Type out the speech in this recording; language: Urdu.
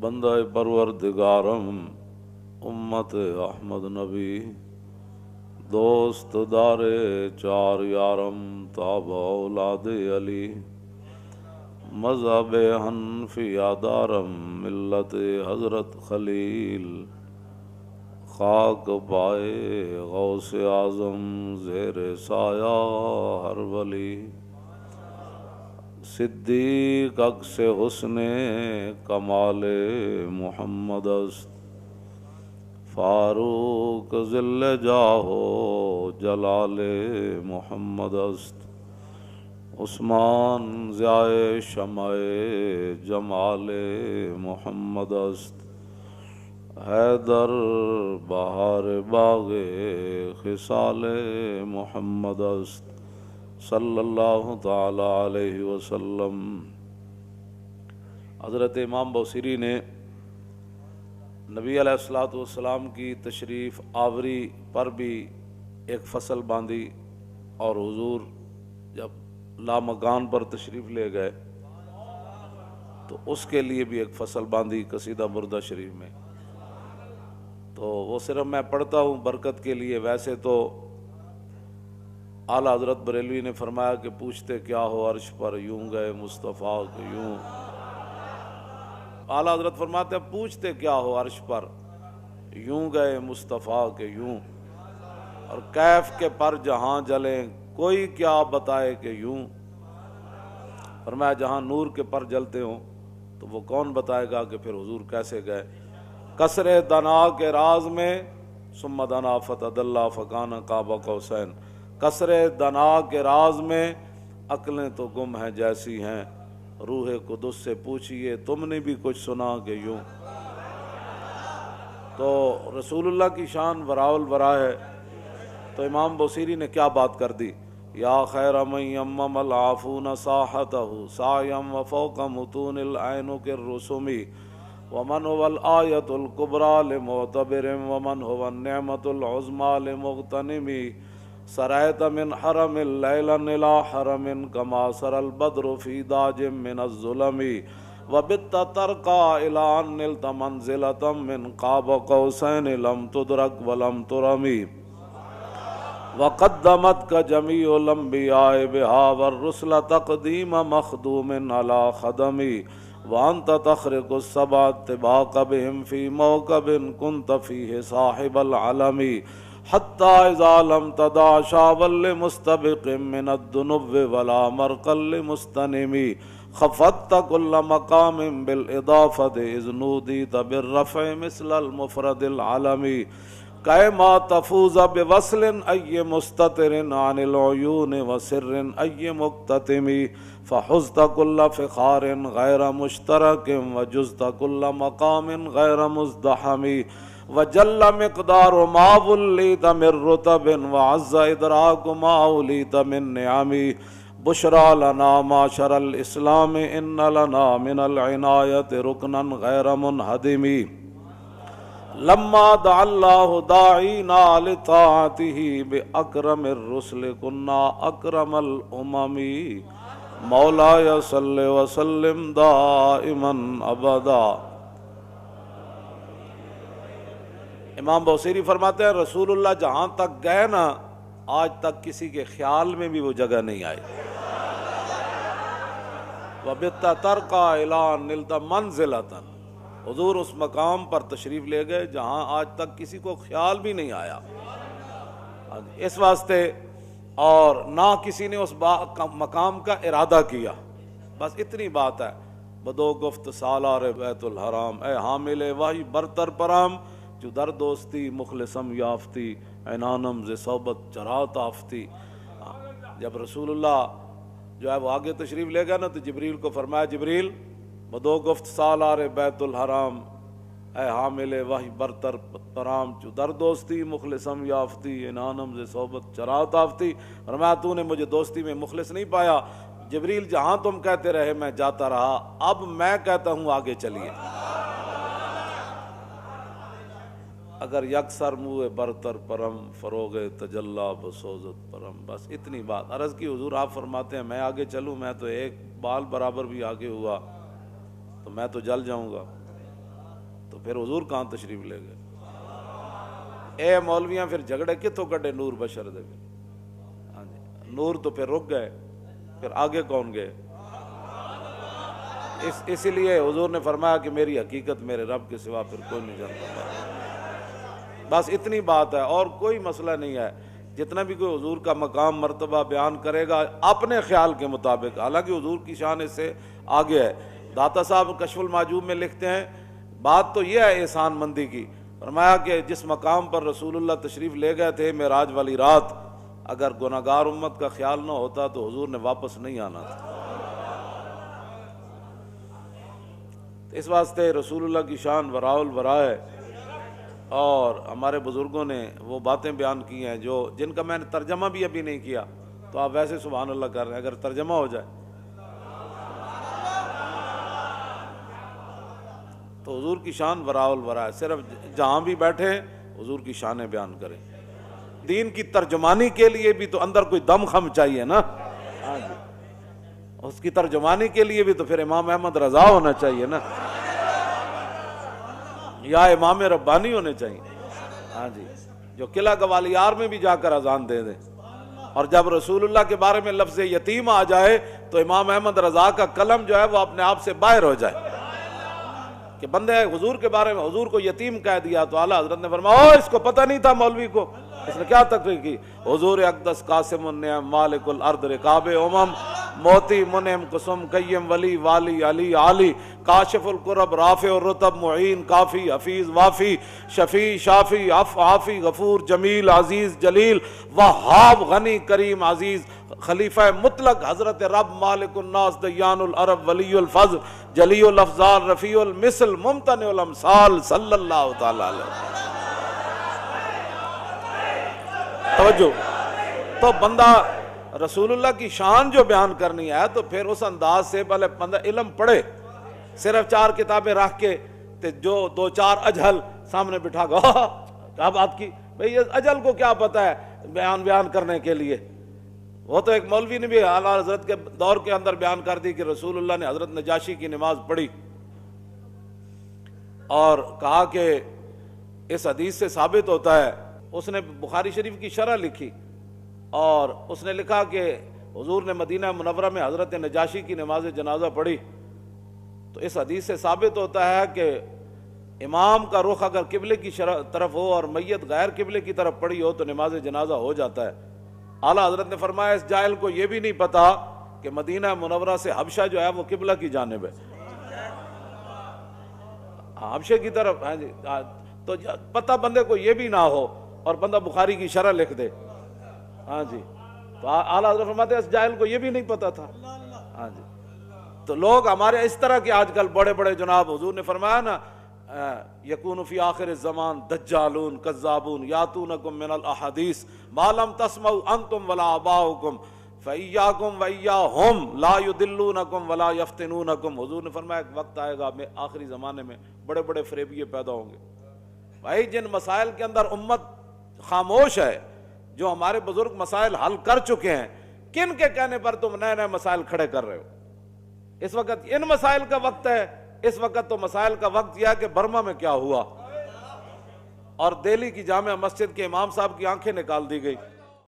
بندہ پروردگارم امت احمد نبی دوست دار چار یارم تاب اولاد علی مذہب حنفیہ دارم ملت حضرت خلیل خاک پائے غوث اعظم زیر سایہ ہر ولی صدیق عکس حسن کمال محمد است فاروق ذل جاہ جلال محمد است عثمان ضیاء شمع جمال محمد است حیدر بہار باغ خصال محمد است صلی اللہ تعالی علیہ وسلم۔ حضرت امام بوصیری نے نبی علیہ الصلوۃ والسلام کی تشریف آوری پر بھی ایک فصل باندھی، اور حضور جب لامکان پر تشریف لے گئے تو اس کے لیے بھی ایک فصل باندھی قصیدہ بردہ شریف میں۔ تو وہ صرف میں پڑھتا ہوں برکت کے لیے، ویسے تو اعلیٰ حضرت بریلوی نے فرمایا کہ پوچھتے کیا ہو عرش پر یوں گئے مصطفیٰ کہ یوں۔ اعلیٰ حضرت فرماتے ہیں پوچھتے کیا ہو عرش پر یوں گئے مصطفیٰ کہ یوں، اور کیف کے پر جہاں جلیں کوئی کیا بتائے کہ یوں۔ فرمایا جہاں نور کے پر جلتے ہوں تو وہ کون بتائے گا کہ پھر حضور کیسے گئے۔ کسر دنا کے راز میں ثم دنا فتدلی فکان قاب قوسین، کسر دنا کے راز میں عقلیں تو گم ہیں جیسی ہیں، روح قدس سے پوچھئے تم نے بھی کچھ سنا کہ یوں۔ تو رسول اللہ کی شان وراء الورا ہے، تو امام بوصیری نے کیا بات کر دی، یا خیر من یمم العافون ساحتہ سایم وفوق متون العینک الرسمی ومن هو الآیۃ الکبریٰ لمعتبر ومن هو النعمۃ العظمیٰ لمغتنم سرایت من حرم لیلا الى حرم کما سر البدر فی داج من الظلم وبت ترقى الى ان نلت منزلة من قاب قوسین لم تدرک ولم ترمی وقدمتك جميع الانبیاء بها والرسل تقدیم مخدوم على خدمی وانت تخرق السبع طباق بهم في موكب كنت فيه صاحب العلم حتى اذا لم تدع شابا لمستبق من الذنوب ولا مرقا لمستنم خفضت كل مقام بالاضافه اذ نوديت بالرفع مثل المفرد العلمي كما تفوز بوصل اي مستتر عن العيون وسر اي مكتتم فحزت كل فخار غیر مشترک وجزت كل مقام غیر مزدحم وجل مقدار ما وليت من رتب وعز ادراک ما وليت من نعم بشرى لنا معشر الاسلام ان لنا من العنایة رکنا غیر منہدم لما دعا الله داعینا لطاعته باکرم الرسل كنا اکرم الامم مولاي صل وسلم دائما ابدا۔ امام بوصیری فرماتے ہیں رسول اللہ جہاں تک گئے نا آج تک کسی کے خیال میں بھی وہ جگہ نہیں آئی۔ وَبِتَّ تَرْقَى إِلَىٰ نِلْتَ مَنْزِلَةً، حضور اس مقام پر تشریف لے گئے جہاں آج تک کسی کو خیال بھی نہیں آیا۔ اس واسطے اور نہ کسی نے اس مقام کا ارادہ کیا، بس اتنی بات ہے۔ بدو گفت سالار بیت الحرام، اے حامل وحی برتر پرام، جو در دوستی مخلصم یافتی عنانم ز صحبت چرات آفتی۔ جب رسول اللہ جو ہے وہ آگے تشریف لے گا نا تو جبریل کو فرمایا جبریل بدو گفت سالار بیت الحرام، اے حامل وحی برتر پرام جو در دوستی مخلصم یافتی انانم ز صحبت چرات آفتی۔ فرمایا تو نے مجھے دوستی میں مخلص نہیں پایا جبریل، جہاں تم کہتے رہے میں جاتا رہا، اب میں کہتا ہوں آگے چلیے۔ اگر یکسر منہ برتر پرم فروغ تجلا بسوزت پرم، بس اتنی بات عرض کی حضور آپ فرماتے ہیں میں آگے چلوں، میں تو ایک بال برابر بھی آگے ہوا تو میں تو جل جاؤں گا۔ تو پھر حضور کہاں تشریف لے گئے؟ اے مولویاں پھر جھگڑے کتوں کڈے نور بشر دے؟ ہاں جی، نور تو پھر رک گئے، پھر آگے کون گئے؟ اسی لیے حضور نے فرمایا کہ میری حقیقت میرے رب کے سوا پھر کوئی نہیں جانتا۔ بس اتنی بات ہے، اور کوئی مسئلہ نہیں ہے۔ جتنا بھی کوئی حضور کا مقام مرتبہ بیان کرے گا اپنے خیال کے مطابق، حالانکہ حضور کی شان اس سے آگے ہے۔ داتا صاحب کشف المعجوب میں لکھتے ہیں، بات تو یہ ہے احسان مندی کی، فرمایا کہ جس مقام پر رسول اللہ تشریف لے گئے تھے معراج والی رات، اگر گناہگار امت کا خیال نہ ہوتا تو حضور نے واپس نہیں آنا تھا۔ اس واسطے رسول اللہ کی شان وراء الورا ہے، اور ہمارے بزرگوں نے وہ باتیں بیان کی ہیں جن کا میں نے ترجمہ بھی ابھی نہیں کیا، تو آپ ویسے سبحان اللہ کر رہے ہیں، اگر ترجمہ ہو جائے تو حضور کی شان وراء الورا ہے۔ صرف جہاں بھی بیٹھے حضور کی شانیں بیان کریں۔ دین کی ترجمانی کے لیے بھی تو اندر کوئی دم خم چاہیے نا، ہاں جی، اس کی ترجمانی کے لیے بھی تو پھر امام احمد رضا ہونا چاہیے نا، یا امام ربانی ہونے چاہیے، ہاں جی، جو قلعہ گوالیار میں بھی جا کر اذان دے دیں، اور جب رسول اللہ کے بارے میں لفظ یتیم آ جائے تو امام احمد رضا کا قلم جو ہے وہ اپنے آپ سے باہر ہو جائے کہ بندے حضور کے بارے میں حضور کو یتیم کہہ دیا، تو اعلیٰ حضرت نے فرمایا اس کو پتہ نہیں تھا مولوی کو، اس نے کیا تقریر کی؟ حضور اقدس قاسم النعم مالک الارض رکاب امم موتی منعم قسم قیم ولی والی علی عالی کاشف القرب رافع الرتب معین کافی حفیظ وافی شفیع شافی عافی غفور جمیل عزیز جلیل وہاب غنی کریم عزیز خلیفہ مطلق حضرت رب مالک الناس دیان العرب ولی الفضل جلی الافضال رفیع المثل ممتنع الامثال صلی اللہ تعالی علیہ وسلم۔ توجہ، تو بندہ رسول اللہ کی شان جو بیان کرنی ہے تو پھر اس انداز سے پہلے بندہ علم پڑھے، صرف 4 کتابیں رکھ کے جو 2-4 اجہل سامنے بٹھا گا کیا بات کی بھئی، یہ اجہل کو کیا پتہ ہے بیان کرنے کے لیے؟ وہ تو ایک مولوی نے بھی اعلیٰ حضرت کے دور کے اندر بیان کر دی کہ رسول اللہ نے حضرت نجاشی کی نماز پڑھی اور کہا کہ اس حدیث سے ثابت ہوتا ہے، اس نے بخاری شریف کی شرح لکھی اور اس نے لکھا کہ حضور نے مدینہ منورہ میں حضرت نجاشی کی نماز جنازہ پڑھی، تو اس حدیث سے ثابت ہوتا ہے کہ امام کا رخ اگر قبلے کی طرف ہو اور میت غیر قبلے کی طرف پڑی ہو تو نماز جنازہ ہو جاتا ہے۔ اعلیٰ حضرت نے فرمایا اس جاہل کو یہ بھی نہیں پتا کہ مدینہ منورہ سے حبشہ جو ہے وہ قبلہ کی جانب ہے، حبشے کی طرف، ہاں جی، تو پتہ بندے کو یہ بھی نہ ہو اور بندہ بخاری کی شرح لکھ دے، ہاں جی، تو اعلیٰ حضرت فرماتے ہیں اس جاہل کو یہ بھی نہیں پتا تھا، ہاں جی۔ تو لوگ ہمارے اس طرح کے آج کل بڑے بڑے جناب، حضور نے فرمایا نا یکون فی آخر الزمان دجالون کذابون یاتونکم من الاحادیث ما لم تسمعوا انتم ولا آباؤکم فایاکم وایاہم لا یدلونکم ولا یفتنونکم۔ حضور نے فرمایا ایک وقت آئے گا میں آخری زمانے میں بڑے بڑے فریبیے پیدا ہوں گے، بھائی جن مسائل کے اندر امت خاموش ہے، جو ہمارے بزرگ مسائل حل کر چکے ہیں، کن کے کہنے پر تم نئے نئے مسائل کھڑے کر رہے ہو؟ اس وقت ان مسائل کا وقت ہے، اس وقت تو مسائل کا وقت یہ ہے کہ برما میں کیا ہوا اور دہلی کی جامع مسجد کے امام صاحب کی آنکھیں نکال دی گئی۔